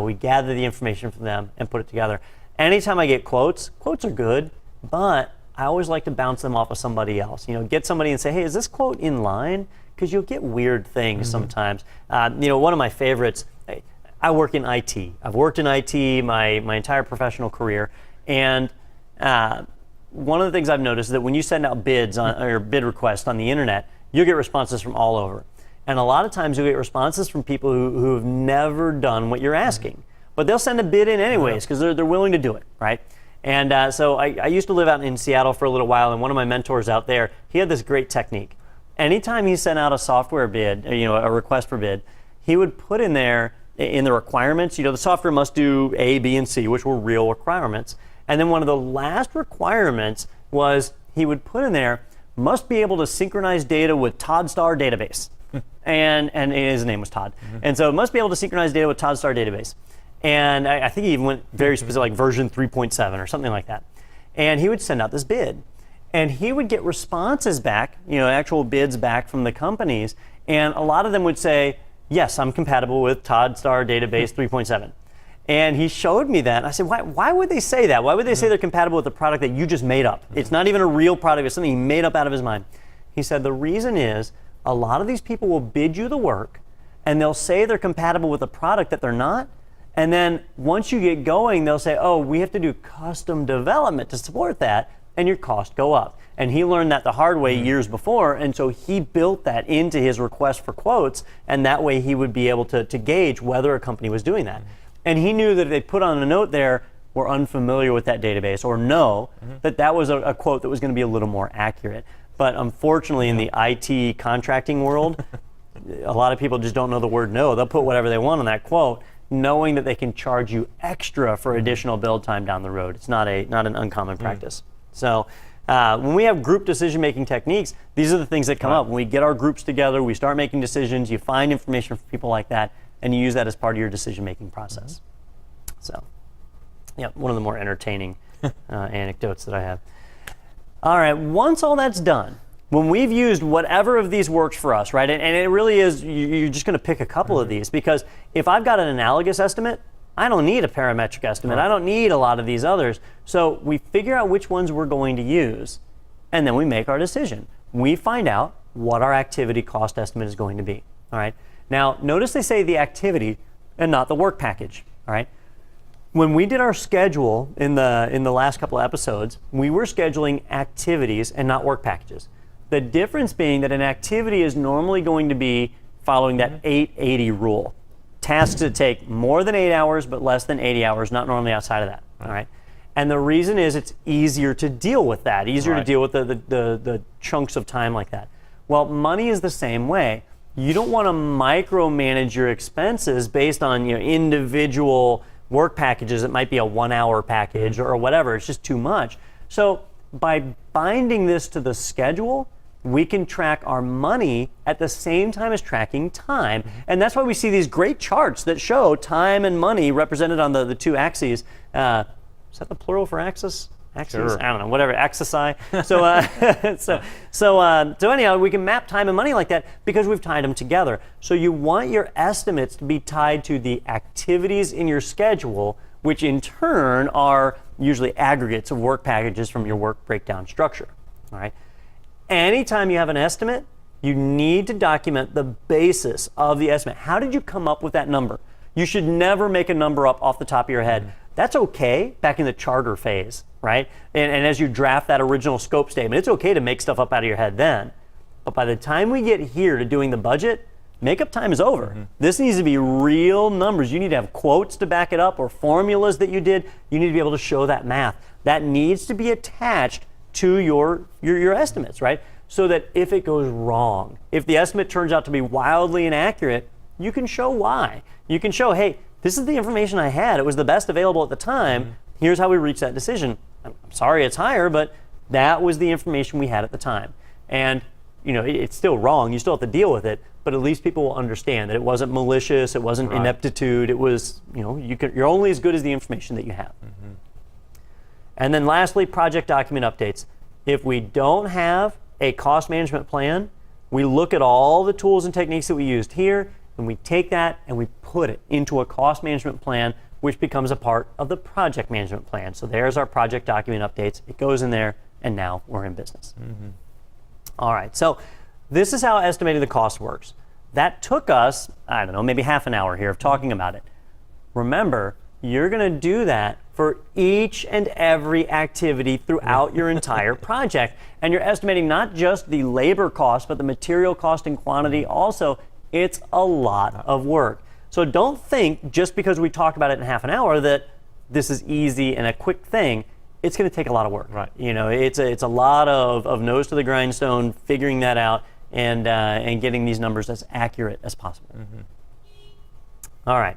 We gather the information from them and put it together. Anytime I get quotes are good, but I always like to bounce them off of somebody else. Get somebody and say, hey, is this quote in line? Because you'll get weird things sometimes. One of my favorites, I work in IT. I've worked in IT my entire professional career, and one of the things I've noticed is that when you send out bids or bid requests on the internet, you'll get responses from all over. And a lot of times you'll get responses from people who have never done what you're asking. But they'll send a bid in anyways because they're willing to do it, right? And so I used to live out in Seattle for a little while, and one of my mentors out there, he had this great technique. Anytime he sent out a software bid, a request for bid, he would put in there, in the requirements, the software must do A, B, and C, which were real requirements. And then one of the last requirements was he would put in there, must be able to synchronize data with ToddStar database. and his name was Todd. And so it must be able to synchronize data with ToddStar database. And I think he even went very specific, like version 3.7 or something like that. And he would send out this bid. And he would get responses back, actual bids back from the companies. And a lot of them would say, yes, I'm compatible with ToddStar database 3.7. And he showed me that. And I said, why would they say that? Why would they say they're compatible with the product that you just made up? It's not even a real product. It's something he made up out of his mind. He said, the reason is a lot of these people will bid you the work, and they'll say they're compatible with a product that they're not. And then once you get going, they'll say, oh, we have to do custom development to support that, and your costs go up. And he learned that the hard way years before, and so he built that into his request for quotes, and that way he would be able to gauge whether a company was doing that. And he knew that if they put on a note there, we're unfamiliar with that database, or no, that was a quote that was going to be a little more accurate. But unfortunately, in the IT contracting world, a lot of people just don't know the word no. They'll put whatever they want on that quote, knowing that they can charge you extra for additional build time down the road. It's not an uncommon practice. So when we have group decision-making techniques, these are the things that come up. When we get our groups together, we start making decisions, you find information from people like that, and you use that as part of your decision-making process. So, yeah, one of the more entertaining anecdotes that I have. All right, once all that's done, when we've used whatever of these works for us, right, and it really is, you're just going to pick a couple of these, because if I've got an analogous estimate, I don't need a parametric estimate. I don't need a lot of these others. So we figure out which ones we're going to use, and then we make our decision. We find out what our activity cost estimate is going to be. All right. Now, notice they say the activity and not the work package. All right. When we did our schedule in the last couple of episodes, we were scheduling activities and not work packages. The difference being that an activity is normally going to be following that 880 rule. Tasks that take more than 8 hours but less than 80 hours, not normally outside of that. All right. And the reason is it's easier to deal with that, easier to deal with the chunks of time like that. Well, money is the same way. You don't want to micromanage your expenses based on individual work packages. It might be a 1 hour package or whatever. It's just too much. So by binding this to the schedule, we can track our money at the same time as tracking time. And that's why we see these great charts that show time and money represented on the two axes. Is that the plural for axis? Axes? Sure. I don't know, whatever, axisi. So anyhow, we can map time and money like that because we've tied them together. So you want your estimates to be tied to the activities in your schedule, which in turn are usually aggregates of work packages from your work breakdown structure. All right. Anytime you have an estimate, you need to document the basis of the estimate. How did you come up with that number? You should never make a number up off the top of your head. That's okay back in the charter phase, right? And as you draft that original scope statement, it's okay to make stuff up out of your head then. But by the time we get here to doing the budget, makeup time is over. This needs to be real numbers. You need to have quotes to back it up or formulas that you did. You need to be able to show that math. That needs to be attached to your estimates, right? So that if it goes wrong, if the estimate turns out to be wildly inaccurate, you can show why. You can show, hey, this is the information I had. It was the best available at the time. Here's how we reached that decision. I'm sorry it's higher, but that was the information we had at the time. And it's still wrong. You still have to deal with it, but at least people will understand that it wasn't malicious. It wasn't ineptitude. It was, you're only as good as the information that you have. And then lastly, project document updates. If we don't have a cost management plan, we look at all the tools and techniques that we used here, and we take that and we put it into a cost management plan, which becomes a part of the project management plan. So there's our project document updates. It goes in there, and now we're in business. All right, so this is how estimating the cost works. That took us, I don't know, maybe half an hour here of talking about it. Remember, you're going to do that for each and every activity throughout your entire project. And you're estimating not just the labor cost, but the material cost and quantity also. It's a lot of work. So don't think just because we talked about it in half an hour that this is easy and a quick thing. It's going to take a lot of work. Right. You know, it's a lot of nose to the grindstone, figuring that out and getting these numbers as accurate as possible. All right.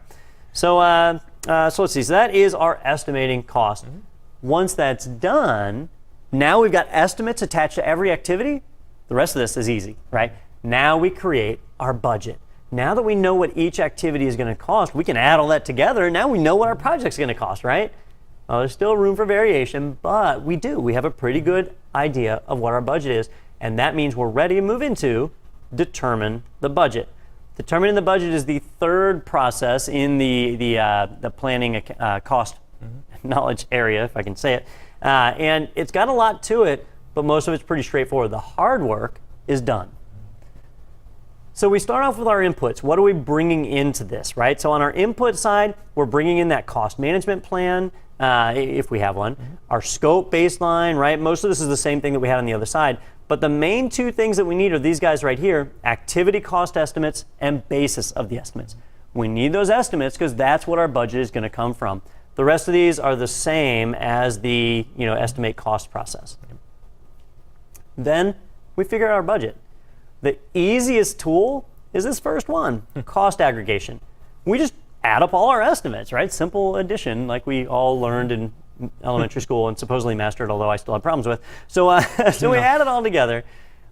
So let's see. So that is our estimating cost. Once that's done, now we've got estimates attached to every activity. The rest of this is easy, right? Now we create our budget. Now that we know what each activity is going to cost, we can add all that together. Now we know what our project's going to cost, right? Well, there's still room for variation, but we have a pretty good idea of what our budget is, and that means we're ready to move into determine the budget. Determining the budget is the third process in the planning cost knowledge area, if I can say it. And it's got a lot to it, but most of it's pretty straightforward. The hard work is done. So we start off with our inputs. What are we bringing into this, right? So on our input side, we're bringing in that cost management plan, if we have one, our scope baseline, right? Most of this is the same thing that we had on the other side. But the main two things that we need are these guys right here, activity cost estimates and basis of the estimates. We need those estimates because that's what our budget is going to come from. The rest of these are the same as the estimate cost process. Then we figure out our budget. The easiest tool is this first one, cost aggregation. We just add up all our estimates, right? Simple addition like we all learned in elementary school and supposedly mastered, although I still have problems with. So we add it all together.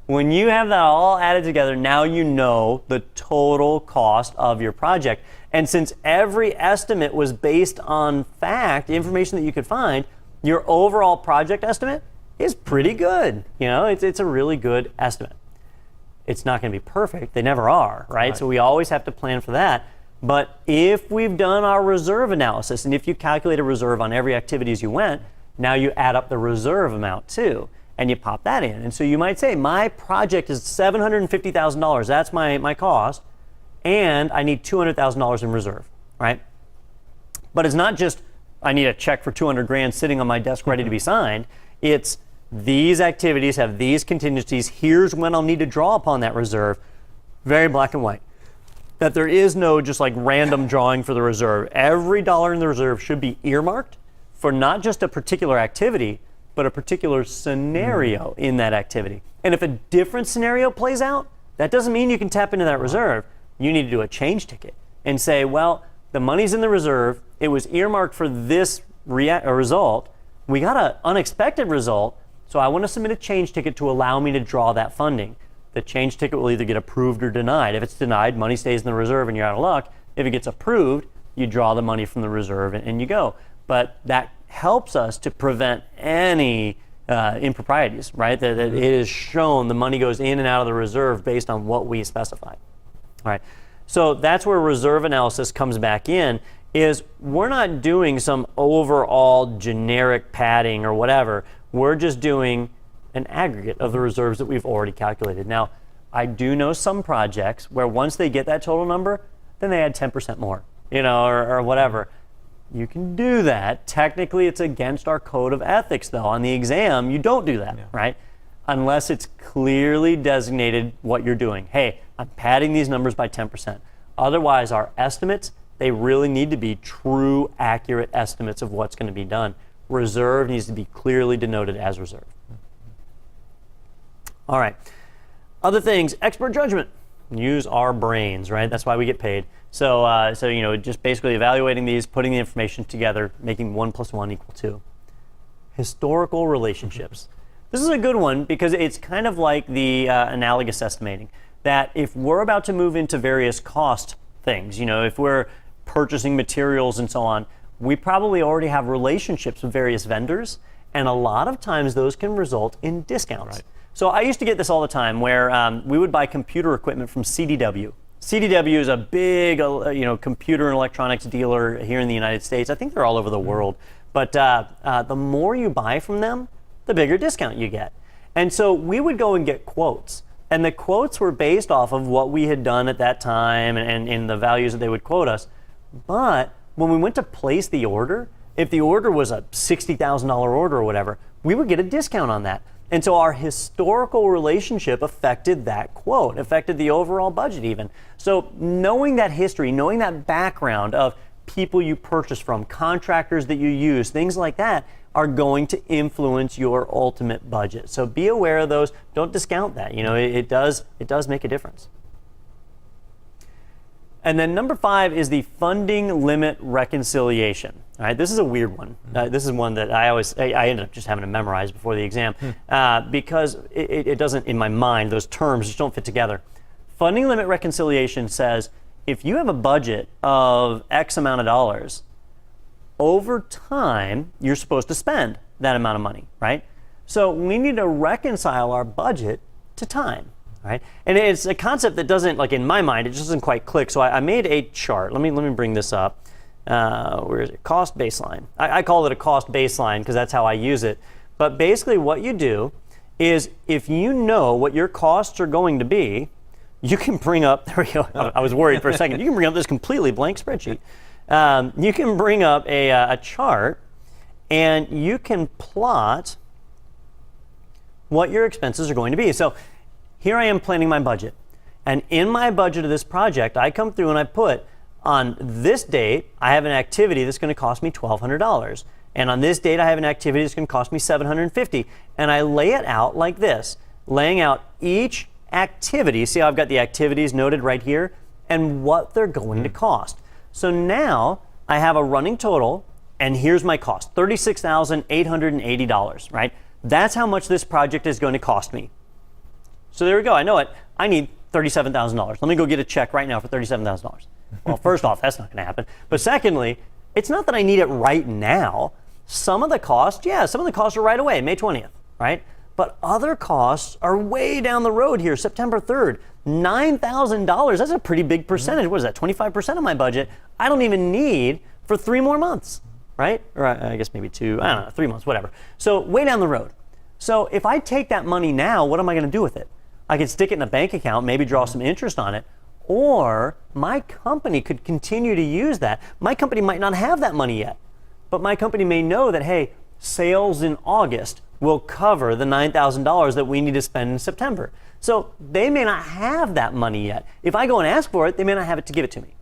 When you have that all added together, now you know the total cost of your project. And since every estimate was based on fact, information that you could find, your overall project estimate is pretty good. It's a really good estimate. It's not going to be perfect. They never are, right? So we always have to plan for that. But if we've done our reserve analysis, and if you calculate a reserve on every activity as you went, now you add up the reserve amount too, and you pop that in. And so you might say, my project is $750,000. That's my cost, and I need $200,000 in reserve, right? But it's not just, I need a check for 200 grand sitting on my desk ready to be signed. It's these activities have these contingencies. Here's when I'll need to draw upon that reserve. Very black and white. That there is no just like random drawing for the reserve. Every dollar in the reserve should be earmarked for not just a particular activity, but a particular scenario in that activity. And if a different scenario plays out, that doesn't mean you can tap into that reserve. You need to do a change ticket and say, well, the money's in the reserve. It was earmarked for this result. We got an unexpected result, so I want to submit a change ticket to allow me to draw that funding. The change ticket will either get approved or denied. If it's denied, money stays in the reserve and you're out of luck. If it gets approved, you draw the money from the reserve and you go. But that helps us to prevent any improprieties, right? That it is shown the money goes in and out of the reserve based on what we specified. All right. So that's where reserve analysis comes back in, is we're not doing some overall generic padding or whatever. We're just doing an aggregate of the reserves that we've already calculated. Now, I do know some projects where once they get that total number, then they add 10% more, or whatever. You can do that. Technically, it's against our code of ethics, though. On the exam, you don't do that, right? Unless it's clearly designated what you're doing. Hey, I'm padding these numbers by 10%. Otherwise, our estimates, they really need to be true, accurate estimates of what's going to be done. Reserve needs to be clearly denoted as reserve. All right. Other things, expert judgment. Use our brains, right? That's why we get paid. So just basically evaluating these, putting the information together, making 1 + 1 = 2. Historical relationships. This is a good one because it's kind of like the analogous estimating. That if we're about to move into various cost things, if we're purchasing materials and so on, we probably already have relationships with various vendors, and a lot of times those can result in discounts. Right. So I used to get this all the time where we would buy computer equipment from CDW. CDW is a big computer and electronics dealer here in the United States. I think they're all over the world. But the more you buy from them, the bigger discount you get. And so we would go and get quotes. And the quotes were based off of what we had done at that time and the values that they would quote us. But when we went to place the order, if the order was a $60,000 order or whatever, we would get a discount on that. And so our historical relationship affected that quote, affected the overall budget even. So knowing that history, knowing that background of people you purchase from, contractors that you use, things like that are going to influence your ultimate budget. So be aware of those. Don't discount that. You know, it does make a difference. And then number 5 is the funding limit reconciliation. All right, this is a weird one. This is one that I ended up just having to memorize before the exam because it doesn't, in my mind, those terms just don't fit together. Funding limit reconciliation says if you have a budget of X amount of dollars, over time, you're supposed to spend that amount of money, right? So we need to reconcile our budget to time, right? And it's a concept that doesn't, like in my mind, it just doesn't quite click. So I made a chart. Let me bring this up. Where is it? Cost baseline. I call it a cost baseline because that's how I use it. But basically what you do is if you know what your costs are going to be, you can bring up, there we go, I was worried for a second. You can bring up this completely blank spreadsheet. You can bring up a chart and you can plot what your expenses are going to be. So here I am planning my budget. And in my budget of this project, I come through and I put on this date, I have an activity that's going to cost me $1,200. And on this date, I have an activity that's going to cost me $750. And I lay it out like this, laying out each activity. See how I've got the activities noted right here and what they're going to cost. So now I have a running total, and here's my cost, $36,880, right? That's how much this project is going to cost me. So there we go. I know it. I need $37,000. Let me go get a check right now for $37,000. Well, first off, that's not going to happen. But secondly, it's not that I need it right now. Some of the costs are right away, May 20th, right? But other costs are way down the road here, September 3rd. $9,000, that's a pretty big percentage. What is that, 25% of my budget I don't even need for 3 more months, right? Or I guess maybe 2, I don't know, 3 months, whatever. So way down the road. So if I take that money now, what am I going to do with it? I could stick it in a bank account, maybe draw some interest on it, or my company could continue to use that. My company might not have that money yet, but my company may know that, hey, sales in August will cover the $9,000 that we need to spend in September. So they may not have that money yet. If I go and ask for it, they may not have it to give it to me.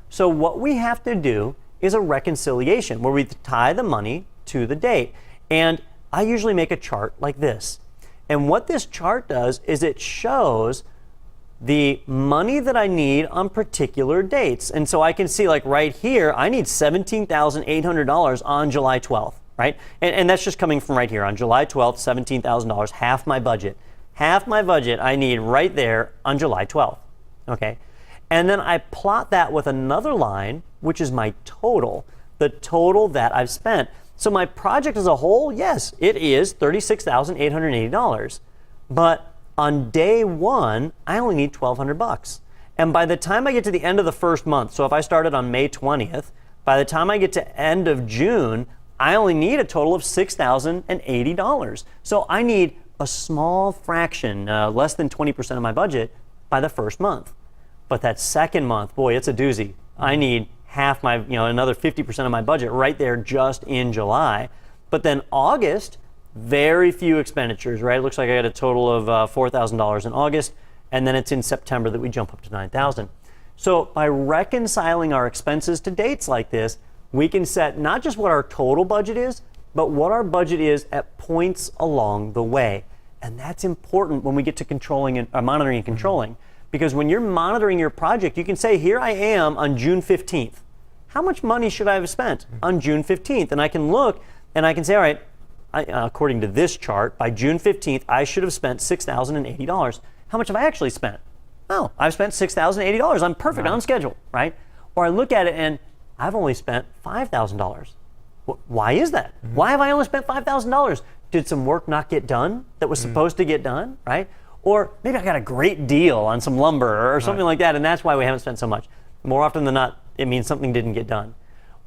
So what we have to do is a reconciliation where we tie the money to the date. And I usually make a chart like this. And what this chart does is it shows the money that I need on particular dates. And so I can see, like right here, I need $17,800 on July 12th, right? And that's just coming from right here. On July 12th, $17,000, half my budget. Half my budget I need right there on July 12th, okay? And then I plot that with another line, which is my total, the total that I've spent. So my project as a whole, yes, it is $36,880. But on day one, I only need $1,200. And by the time I get to the end of the first month, so if I started on May 20th, by the time I get to end of June, I only need a total of $6,080. So I need a small fraction, less than 20% of my budget by the first month. But that second month, boy, it's a doozy. I need half my, another 50% of my budget right there just in July. But then August, very few expenditures, right? It looks like I got a total of $4,000 in August, and then it's in September that we jump up to $9,000. So by reconciling our expenses to dates like this, we can set not just what our total budget is, but what our budget is at points along the way. And that's important when we get to controlling and monitoring and controlling. Because when you're monitoring your project, you can say, here I am on June 15th. How much money should I have spent on June 15th? And I can look and I can say, all right, according to this chart, by June 15th, I should have spent $6,080. How much have I actually spent? Oh, I've spent $6,080. I'm perfect, on schedule, right? Or I look at it and I've only spent $5,000. Why is that? Why have I only spent $5,000? Did some work not get done that was supposed to get done, right? Or maybe I got a great deal on some lumber or something like that, and that's why we haven't spent so much. More often than not, it means something didn't get done.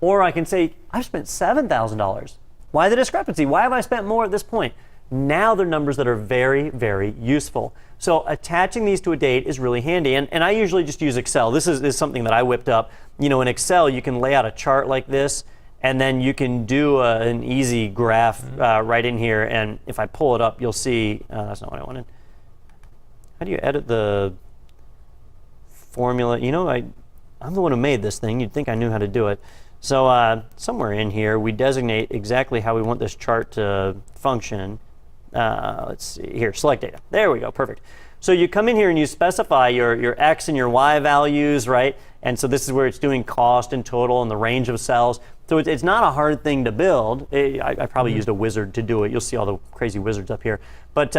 Or I can say, I've spent $7,000. Why the discrepancy? Why have I spent more at this point? Now they're numbers that are very, very useful. So attaching these to a date is really handy. And I usually just use Excel. This is something that I whipped up. In Excel, you can lay out a chart like this, and then you can do an easy graph right in here. And if I pull it up, you'll see, that's not what I wanted. How do you edit the formula? I'm the one who made this thing. You'd think I knew how to do it. So somewhere in here, we designate exactly how we want this chart to function. Let's see here, select data. There we go, perfect. So you come in here and you specify your X and your Y values, right? And so this is where it's doing cost and total and the range of cells. So it's not a hard thing to build. I probably used a wizard to do it. You'll see all the crazy wizards up here. But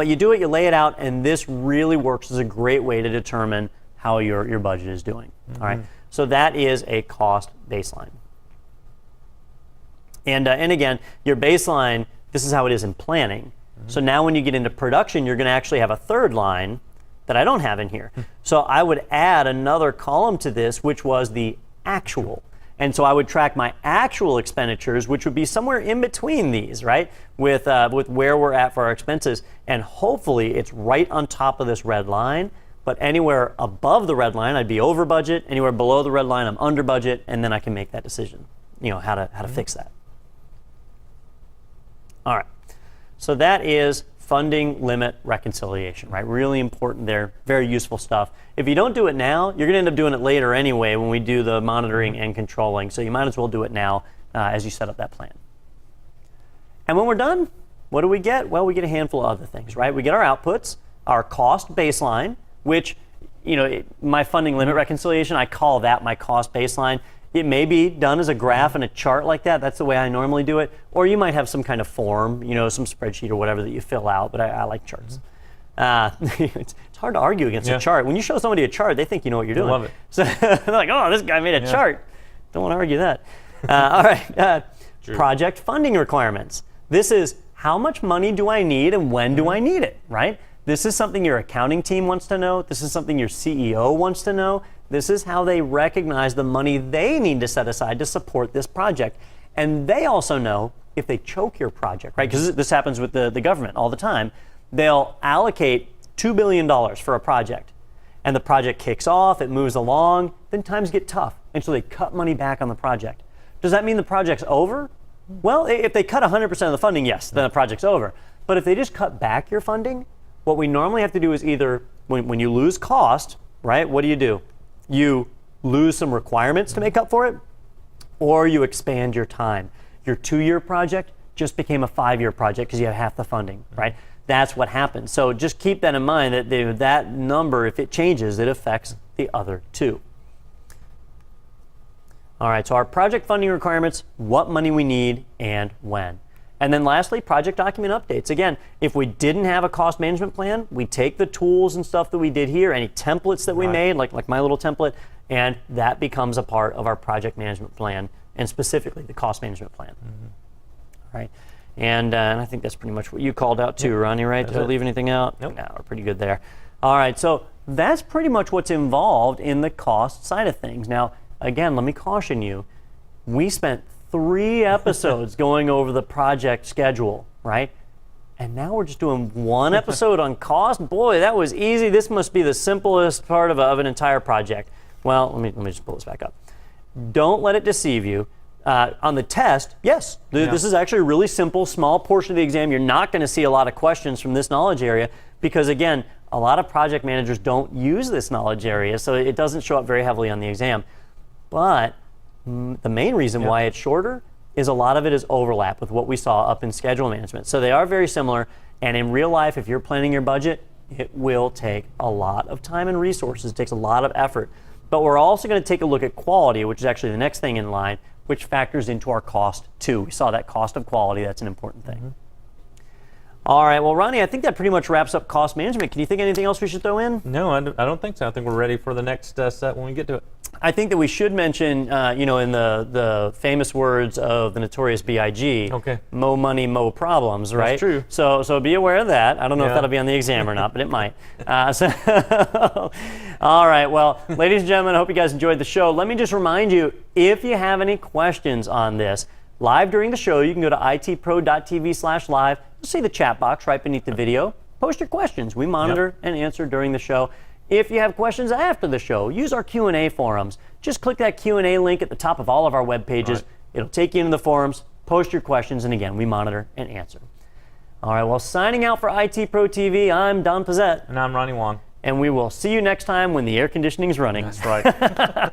you do it, you lay it out, and this really works as a great way to determine how your budget is doing. All right. So that is a cost baseline. And again, your baseline, this is how it is in planning. So now when you get into production, you're going to actually have a third line that I don't have in here. So I would add another column to this, which was the actual. And so I would track my actual expenditures, which would be somewhere in between these, right? With where we're at for our expenses. And hopefully it's right on top of this red line. But anywhere above the red line, I'd be over budget. Anywhere below the red line, I'm under budget. And then I can make that decision, how to fix that. All right. So that is funding limit reconciliation, right? Really important there, very useful stuff. If you don't do it now, you're going to end up doing it later anyway when we do the monitoring and controlling. So you might as well do it now as you set up that plan. And when we're done, what do we get? Well, we get a handful of other things, right? We get our outputs, our cost baseline, which, my funding limit reconciliation, I call that my cost baseline. It may be done as a graph and a chart like that. That's the way I normally do it. Or you might have some kind of form, some spreadsheet or whatever that you fill out, but I like charts. It's hard to argue against a chart. When you show somebody a chart, they think you know what you're doing. I love it. So they're like, oh, this guy made a chart. Don't want to argue that. All right, project funding requirements. This is how much money do I need and when do I need it, right? This is something your accounting team wants to know. This is something your CEO wants to know. This is how they recognize the money they need to set aside to support this project. And they also know if they choke your project, right? Because this happens with the government all the time. They'll allocate $2 billion for a project. And the project kicks off, it moves along, then times get tough. And so they cut money back on the project. Does that mean the project's over? Well, if they cut 100% of the funding, yes, then the project's over. But if they just cut back your funding, what we normally have to do is either, when you lose cost, right, what do? You lose some requirements to make up for it, or you expand your time. Your 2-year project just became a 5-year project because you have half the funding, right? That's what happens. So just keep that in mind, that that number, if it changes, it affects the other 2. All right, so our project funding requirements, what money we need and when. And then lastly, project document updates. Again, if we didn't have a cost management plan, we take the tools and stuff that we did here, any templates that we made, like my little template, and that becomes a part of our project management plan, and specifically the cost management plan. All right, and I think that's pretty much what you called out too, Ronnie, right? Did I leave anything out? Nope. No, we're pretty good there. All right, so that's pretty much what's involved in the cost side of things. Now, again, let me caution you, we spent 3 episodes going over the project schedule, right? And now we're just doing 1 episode on cost. Boy, that was easy. This must be the simplest part of an entire project. Well, let me just pull this back up. Don't let it deceive you. On the test, yes, this is actually a really simple, small portion of the exam. You're not going to see a lot of questions from this knowledge area because, again, a lot of project managers don't use this knowledge area, so it doesn't show up very heavily on the exam. But the main reason why it's shorter is a lot of it is overlap with what we saw up in schedule management. So they are very similar, and in real life, if you're planning your budget, it will take a lot of time and resources. It takes a lot of effort. But we're also going to take a look at quality, which is actually the next thing in line, which factors into our cost too. We saw that cost of quality. That's an important thing. All right, well, Ronnie, I think that pretty much wraps up cost management. Can you think of anything else we should throw in? No, I don't think so. I think we're ready for the next set when we get to it. I think that we should mention, in the famous words of the notorious B.I.G., mo money, mo problems, right? That's true. So be aware of that. I don't know if that'll be on the exam or not, but it might. All right, well, ladies and gentlemen, I hope you guys enjoyed the show. Let me just remind you, if you have any questions on this, live during the show, you can go to itpro.tv/live. You'll see the chat box right beneath the video. Post your questions. We monitor and answer during the show. If you have questions after the show, use our Q&A forums. Just click that Q&A link at the top of all of our web pages. Right. It'll take you into the forums. Post your questions, and again, we monitor and answer. All right, well, signing out for IT Pro TV, I'm Don Pizzette, And I'm Ronnie Wong. and we will see you next time when the air conditioning is running. That's right.